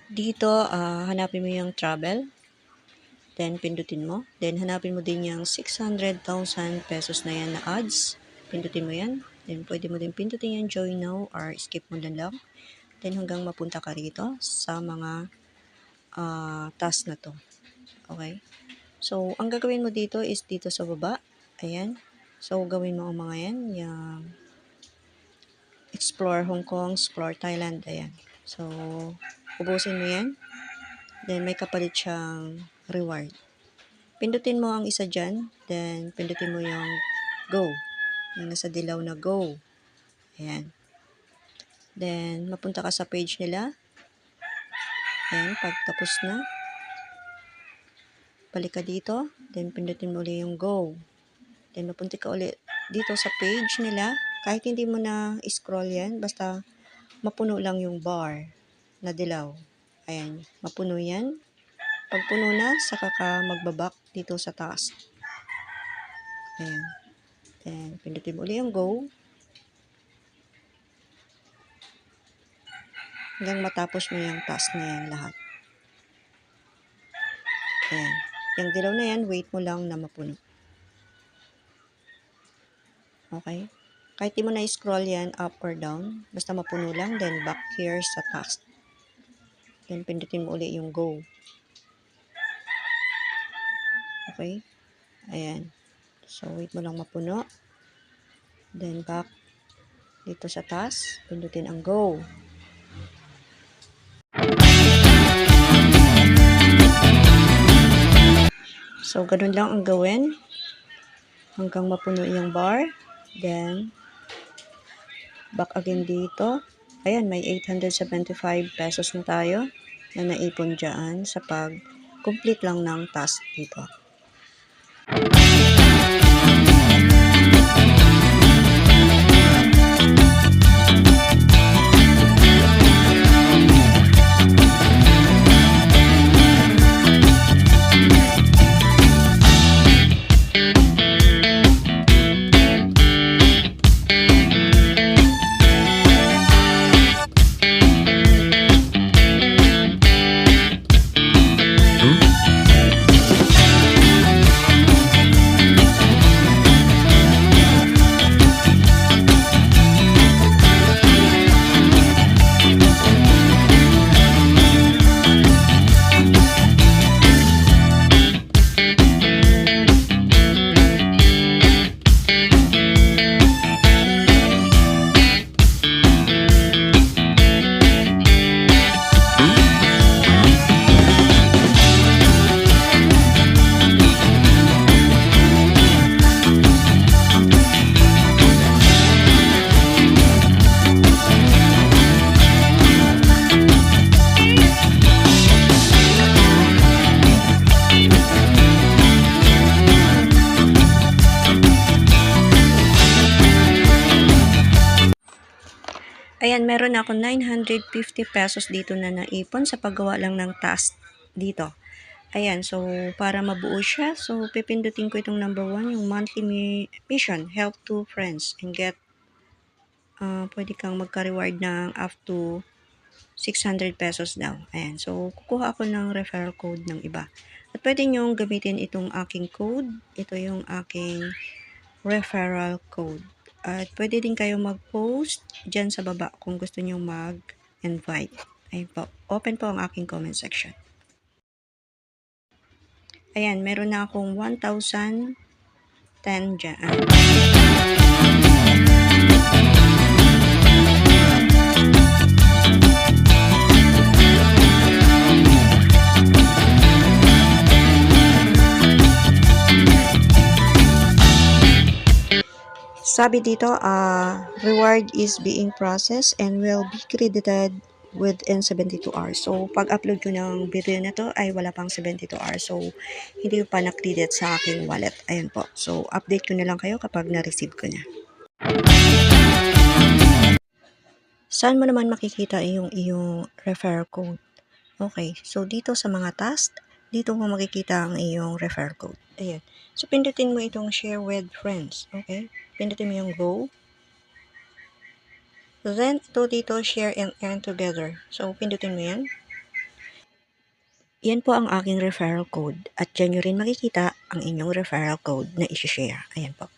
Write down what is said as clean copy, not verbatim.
Dito, hanapin mo yung travel. Then, pindutin mo. Then, hanapin mo din yung 600,000 pesos na yan na ads. Pindutin mo yan. Then, pwede mo din pindutin yung join now or skip mo lang. Then, hanggang mapunta ka rito sa mga task na to. Okay? So, ang gagawin mo dito is dito sa baba. Ayan. So, gawin mo ang mga yan. Yung Explore Hong Kong, Explore Thailand. Ayan. So, ubusin mo yan. Then, may kapalit siyang reward. Pindutin mo ang isa dyan. Then, pindutin mo yung go. Yung nasa dilaw na go. Ayan. Then, mapunta ka sa page nila. Ayan, pagtapos na. Balik ka dito. Then, pindutin mo ulit yung go. Then, mapunta ka ulit dito sa page nila. Kahit hindi mo na scroll yan, basta mapuno lang yung bar na dilaw. Ayan, mapuno yan. Pag puno na, saka ka magbabak dito sa task. Ayan. Then, pindutin mo ulit yung go. Hanggang matapos mo yung task na yan lahat. Ayan. Yung dilaw na yan, wait mo lang na mapuno. Okay? Kahit di mo na-scroll yan up or down, basta mapuno lang, then back here sa task. Then, pindutin mo ulit yung go. Okay? Ayan. So, wait mo lang mapuno. Then, back dito sa task. Pindutin ang go. So, ganun lang ang gawin. Hanggang mapuno yung bar. Then, back again dito. Ayan, may 875 pesos na tayo na naipon dyan sa pag-complete lang ng task dito. Ayan, meron ako 950 pesos dito na naipon sa paggawa lang ng task dito. Ayan, so para mabuo siya, so pipindutin ko itong number 1, yung monthly mission, help 2 friends and get, pwede kang magka-reward ng up to 600 pesos daw. Ayan, so kukuha ako ng referral code ng iba. At pwede nyong gamitin itong aking code. Ito yung aking referral code. At pwede din kayo mag-post dyan sa baba kung gusto nyo mag-invite. Ayun po. Open po ang aking comment section. Ayan, meron na akong 1,010 dyan. Sabi dito, reward is being processed and will be credited within 72 hours. So, pag-upload ko ng video na to ay wala pang 72 hours. So, hindi pa na-credit sa aking wallet. Ayun po. So, update ko na lang kayo kapag na-receive ko na. Saan mo naman makikita yung referral code? Okay. So, dito sa mga task, dito mo makikita ang iyong referral code. Ayan. So, pindutin mo itong share with friends. Okay. Pindutin mo yung go. Then, ito dito, share and earn together. So, pindutin mo yan. yan po ang aking referral code at diyan nyo rin makikita ang inyong referral code na isi-share. Ayan po.